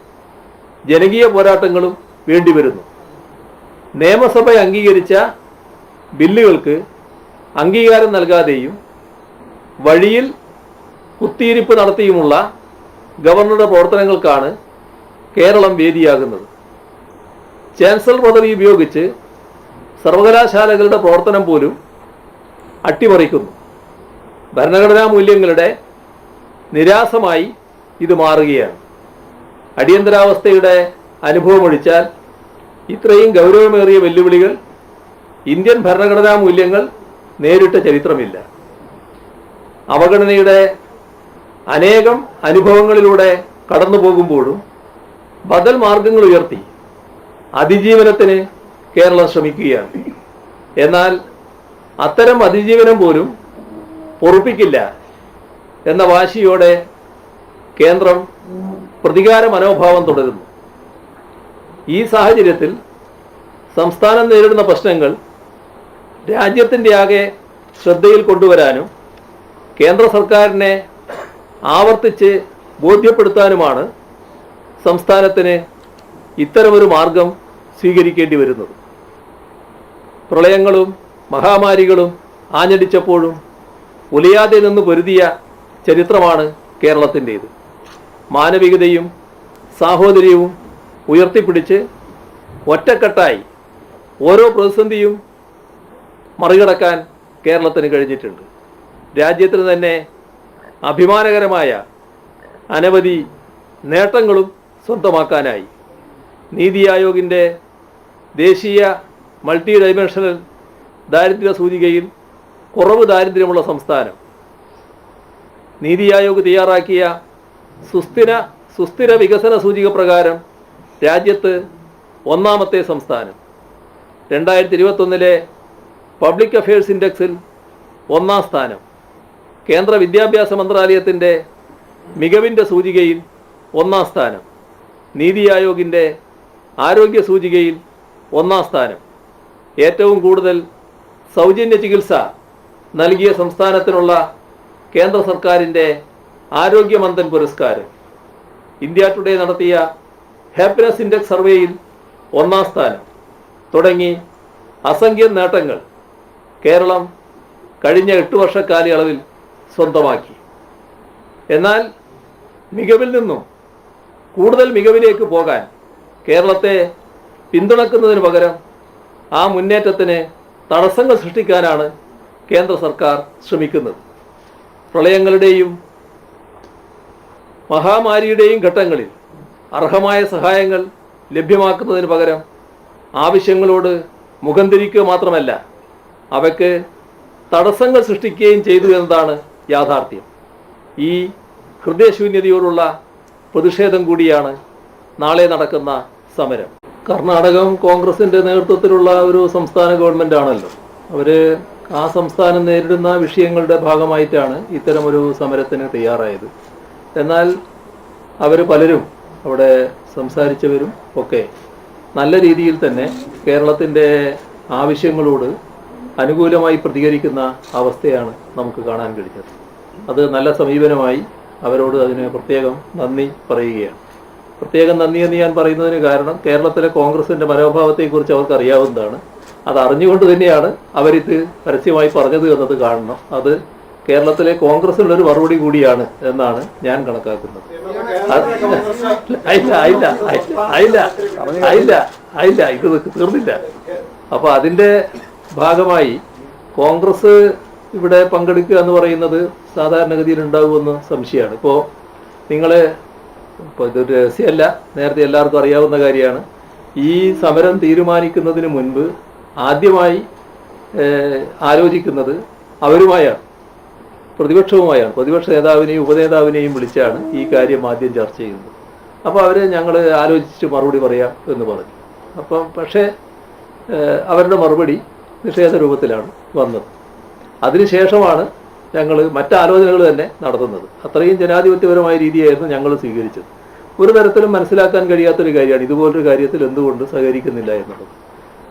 ജനകീയ പോരാട്ടങ്ങളും വേണ്ടിവരുന്നു. നിയമസഭ അംഗീകരിച്ച ബില്ലുകൾക്ക് അംഗീകാരം നൽകാതെയും വഴിയിൽ കുത്തിയിരിപ്പ് നടത്തിയുമുള്ള ഗവർണറുടെ പ്രവർത്തനങ്ങൾക്കാണ് കേരളം വേദിയാകുന്നത്. ചാൻസലർ പദവി ഉപയോഗിച്ച് സർവകലാശാലകളുടെ പ്രവർത്തനം പോലും അട്ടിമറിക്കുന്നു. ഭരണഘടനാ മൂല്യങ്ങളുടെ നിരാസമായി ഇത് മാറുകയാണ്. അടിയന്തരാവസ്ഥയുടെ അനുഭവമൊഴിച്ചാൽ ഇത്രയും ഗൗരവമേറിയ വെല്ലുവിളികൾ ഇന്ത്യൻ ഭരണഘടനാ മൂല്യങ്ങൾ നേരിട്ട ചരിത്രമില്ല. അവഗണനയുടെ അനേകം അനുഭവങ്ങളിലൂടെ കടന്നു പോകുമ്പോഴും ബദൽ മാർഗങ്ങൾ ഉയർത്തി അതിജീവനത്തിന് കേരളം ശ്രമിക്കുകയാണ്. എന്നാൽ അത്തരം അതിജീവനം പോലും പൊറുപ്പിക്കില്ല എന്ന വാശിയോടെ കേന്ദ്രം പ്രതികാര മനോഭാവം തുടരുന്നു. ഈ സാഹചര്യത്തിൽ സംസ്ഥാനം നേരിടുന്ന പ്രശ്നങ്ങൾ രാജ്യത്തിൻ്റെ ആകെ ശ്രദ്ധയിൽ കൊണ്ടുവരാനും കേന്ദ്ര സർക്കാരിനെ ആവർത്തിച്ച് ബോധ്യപ്പെടുത്താനുമാണ് സംസ്ഥാനത്തിന് ഇത്തരമൊരു മാർഗം സ്വീകരിക്കേണ്ടി വരുന്നത്. പ്രളയങ്ങളും മഹാമാരികളും ആഞ്ഞടിച്ചപ്പോഴും ഉലയാതെ നിന്ന് പൊരുതിയ ചരിത്രമാണ് കേരളത്തിൻ്റേത്. മാനവികതയും സാഹോദര്യവും ഉയർത്തിപ്പിടിച്ച് ഒറ്റക്കെട്ടായി ഓരോ പ്രതിസന്ധിയും മറികടക്കാൻ കേരളത്തിന് കഴിഞ്ഞിട്ടുണ്ട്. രാജ്യത്തിന് തന്നെ അഭിമാനകരമായ അനവധി നേട്ടങ്ങളും സ്വന്തമാക്കാനായി. നീതി ആയോഗിൻ്റെ ദേശീയ മൾട്ടി ഡൈമെൻഷണൽ ദാരിദ്ര്യ സൂചികയിൽ കുറവ് ദാരിദ്ര്യമുള്ള സംസ്ഥാനം, നീതി ആയോഗ് തയ്യാറാക്കിയ സുസ്ഥിര വികസന സൂചിക പ്രകാരം രാജ്യത്ത് ഒന്നാമത്തെ സംസ്ഥാനം, 2021 പബ്ലിക് അഫയേഴ്സ് ഇൻഡെക്സിൽ ഒന്നാം സ്ഥാനം, കേന്ദ്ര വിദ്യാഭ്യാസ മന്ത്രാലയത്തിൻ്റെ മികവിൻ്റെ സൂചികയിൽ ഒന്നാം സ്ഥാനം, നീതി ആയോഗിൻ്റെ ആരോഗ്യ സൂചികയിൽ ഒന്നാം സ്ഥാനം, ഏറ്റവും കൂടുതൽ സൗജന്യ ചികിത്സ നൽകിയ സംസ്ഥാനത്തിനുള്ള കേന്ദ്ര സർക്കാരിൻ്റെ ആരോഗ്യമന്ത്രൻ പുരസ്കാരം, ഇന്ത്യ ടുഡേ നടത്തിയ ഹാപ്പിനെസ് ഇൻഡെക്സ് സർവേയിൽ ഒന്നാം സ്ഥാനം തുടങ്ങി അസംഖ്യം നേട്ടങ്ങൾ കേരളം കഴിഞ്ഞ 8 വർഷക്കാലയളവിൽ സ്വന്തമാക്കി. എന്നാൽ മികവിൽ നിന്നും കൂടുതൽ മികവിലേക്ക് പോകാൻ കേരളത്തെ പിന്തുണക്കുന്നതിന് പകരം ആ മുന്നേറ്റത്തിന് തടസ്സങ്ങൾ സൃഷ്ടിക്കാനാണ് കേന്ദ്ര സർക്കാർ ശ്രമിക്കുന്നത്. പ്രളയങ്ങളുടെയും മഹാമാരിയുടെയും ഘട്ടങ്ങളിൽ അർഹമായ സഹായങ്ങൾ ലഭ്യമാക്കുന്നതിന് പകരം ആവശ്യങ്ങളോട് മുഖം തിരിക്കുക മാത്രമല്ല, അവയ്ക്ക് തടസ്സങ്ങൾ സൃഷ്ടിക്കുകയും ചെയ്തു എന്നതാണ് യാഥാർത്ഥ്യം. ഈ ഹൃദയശൂന്യതയോടുള്ള പ്രതിഷേധം കൂടിയാണ് നാളെ നടക്കുന്ന സമരം. കർണാടകം കോൺഗ്രസിൻ്റെ നേതൃത്വത്തിലുള്ള ഒരു സംസ്ഥാന ഗവൺമെൻറ് ആണല്ലോ. അവർ ആ സംസ്ഥാനം നേരിടുന്ന വിഷയങ്ങളുടെ ഭാഗമായിട്ടാണ് ഇത്തരമൊരു സമരത്തിന് തയ്യാറായത്. എന്നാൽ അവർ പലരും അവിടെ സംസാരിച്ചവരും ഒക്കെ നല്ല രീതിയിൽ തന്നെ കേരളത്തിൻ്റെ ആവശ്യങ്ങളോട് അനുകൂലമായി പ്രതികരിക്കുന്ന അവസ്ഥയാണ് നമുക്ക് കാണാൻ കഴിഞ്ഞത്. അത് നല്ല സമീപനമായി അവരോട് അതിന് പ്രത്യേകം നന്ദി പറയുകയാണ്. പ്രത്യേകം നന്ദി എന്ന് ഞാൻ പറയുന്നതിന് കാരണം കേരളത്തിലെ കോൺഗ്രസിൻ്റെ മനോഭാവത്തെക്കുറിച്ച് അവർക്ക് അറിയാവുന്നതാണ്. അത് അറിഞ്ഞുകൊണ്ട് തന്നെയാണ് അവരിത് പരസ്യമായി പറഞ്ഞത് എന്നത് കാണണം. അത് കേരളത്തിലെ കോൺഗ്രസിനുള്ളൊരു മറുപടി കൂടിയാണ് എന്നാണ് ഞാൻ കണക്കാക്കുന്നത്. ഇത് തീർന്നില്ല. അപ്പോൾ അതിൻ്റെ ഭാഗമായി കോൺഗ്രസ് ഇവിടെ പങ്കെടുക്കുക എന്ന് പറയുന്നത് സാധാരണഗതിയിൽ ഉണ്ടാകുമെന്ന് സംശയമാണ്. ഇപ്പോൾ ഇതൊരു രഹസ്യമല്ല, നേരത്തെ എല്ലാവർക്കും അറിയാവുന്ന കാര്യമാണ്. ഈ സമരം തീരുമാനിക്കുന്നതിന് മുൻപ് ആദ്യമായി ആലോചിക്കുന്നത് അവരുമായാണ്, പ്രതിപക്ഷവുമായാണ്. പ്രതിപക്ഷ നേതാവിനെയും ഉപനേതാവിനെയും വിളിച്ചാണ് ഈ കാര്യം ആദ്യം ചർച്ച ചെയ്യുന്നത്. അപ്പോൾ ഞങ്ങൾ ആലോചിച്ച് മറുപടി പറയാം എന്ന് പറഞ്ഞു. പക്ഷേ അവരുടെ മറുപടി നിഷേധ രൂപത്തിലാണ് വന്നത്. അതിനുശേഷമാണ് ഞങ്ങൾ മറ്റാലോചനകൾ തന്നെ നടത്തുന്നത്. അത്രയും ജനാധിപത്യപരമായ രീതിയായിരുന്നു ഞങ്ങൾ സ്വീകരിച്ചത്. ഒരു തരത്തിലും മനസ്സിലാക്കാൻ കഴിയാത്തൊരു കാര്യമാണ് ഇതുപോലൊരു കാര്യത്തിൽ എന്തുകൊണ്ട് സഹകരിക്കുന്നില്ല എന്നുള്ളത്.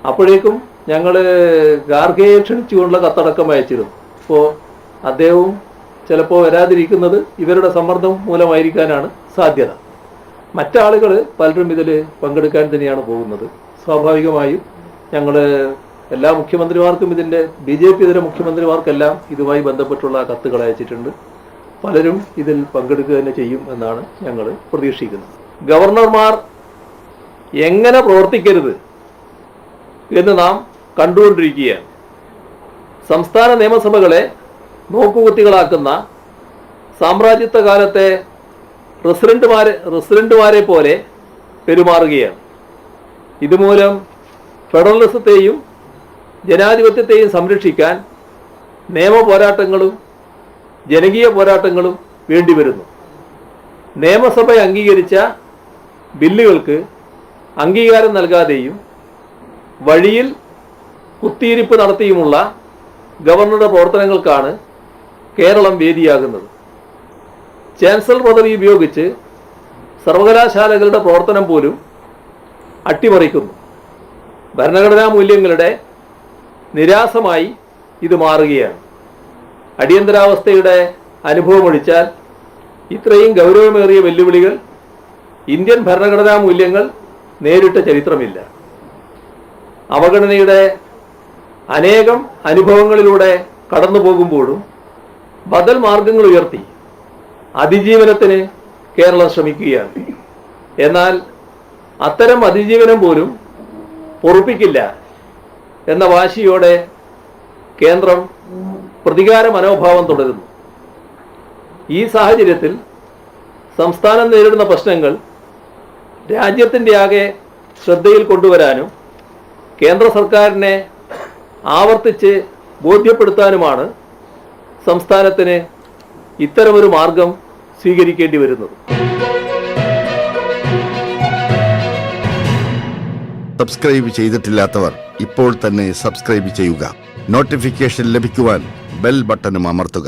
അപ്പോഴേക്കും ഞങ്ങൾ ഖാർഗെയെ ക്ഷണിച്ചുകൊണ്ടുള്ള കത്തടക്കം അയച്ചിരുന്നു. അപ്പോൾ അദ്ദേഹവും ചിലപ്പോൾ വരാതിരിക്കുന്നത് ഇവരുടെ സമ്മർദ്ദം മൂലമായിരിക്കാനാണ് സാധ്യത. മറ്റാളുകൾ പലരും ഇതിൽ പങ്കെടുക്കാൻ തന്നെയാണ് പോകുന്നത്. സ്വാഭാവികമായും ഞങ്ങൾ എല്ലാ മുഖ്യമന്ത്രിമാർക്കും BJP ഇതര മുഖ്യമന്ത്രിമാർക്കെല്ലാം ഇതുമായി ബന്ധപ്പെട്ടുള്ള കത്തുകൾ അയച്ചിട്ടുണ്ട്. പലരും ഇതിൽ പങ്കെടുക്കുക തന്നെ ചെയ്യും എന്നാണ് ഞങ്ങൾ പ്രതീക്ഷിക്കുന്നത്. ഗവർണർമാർ എങ്ങനെ പ്രവർത്തിക്കരുത് എന്ന് നാം കണ്ടുകൊണ്ടിരിക്കുകയാണ്. സംസ്ഥാന നിയമസഭകളെ നോക്കുകുത്തികളാക്കുന്ന സാമ്രാജ്യത്വ കാലത്തെ റെസിഡന്റുമാരെ പോലെ പെരുമാറുകയാണ്. ഇതുമൂലം ഫെഡറലിസത്തെയും ജനാധിപത്യത്തെയും സംരക്ഷിക്കാൻ നിയമ പോരാട്ടങ്ങളും ജനകീയ പോരാട്ടങ്ങളും വേണ്ടിവരുന്നു. നിയമസഭ അംഗീകരിച്ച ബില്ലുകൾക്ക് അംഗീകാരം നൽകാതെയും വഴിയിൽ കുത്തിയിരിപ്പ് നടത്തിയുമുള്ള ഗവർണറുടെ പ്രവർത്തനങ്ങൾക്കാണ് കേരളം വേദിയാകുന്നത്. ചാൻസലർ പദവി ഉപയോഗിച്ച് സർവകലാശാലകളുടെ പ്രവർത്തനം പോലും അട്ടിമറിക്കുന്നു. ഭരണഘടനാ മൂല്യങ്ങളുടെ നിരാസമായി ഇത് മാറുകയാണ്. അടിയന്തരാവസ്ഥയുടെ അനുഭവമൊഴിച്ചാൽ ഇത്രയും ഗൗരവമേറിയ വെല്ലുവിളികൾ ഇന്ത്യൻ ഭരണഘടനാ മൂല്യങ്ങൾ നേരിട്ട ചരിത്രമില്ല. അവഗണനയുടെ അനേകം അനുഭവങ്ങളിലൂടെ കടന്നു പോകുമ്പോഴും ബദൽ മാർഗങ്ങൾ ഉയർത്തി അതിജീവനത്തിന് കേരളം ശ്രമിക്കുകയാണ്. എന്നാൽ അത്തരം അതിജീവനം പോലും പൊറുപ്പിക്കില്ല എന്ന വാശിയോടെ കേന്ദ്രം പ്രതികാര മനോഭാവം തുടരുന്നു. ഈ സാഹചര്യത്തിൽ സംസ്ഥാനം നേരിടുന്ന പ്രശ്നങ്ങൾ രാജ്യത്തിൻ്റെ ആകെ ശ്രദ്ധയിൽ കൊണ്ടുവരാനും കേന്ദ്ര സർക്കാരിനെ ആവർത്തിച്ച് ബോധ്യപ്പെടുത്താനുമാണ് സംസ്ഥാനത്തിന് ഇത്തരമൊരു മാർഗം സ്വീകരിക്കേണ്ടി വരുന്നത്. സബ്സ്ക്രൈബ് ചെയ്തിട്ടില്ലാത്തവർ ഇപ്പോൾ തന്നെ സബ്സ്ക്രൈബ് ചെയ്യുക. നോട്ടിഫിക്കേഷൻ ലഭിക്കുവാൻ ബെൽ ബട്ടണും അമർത്തുക.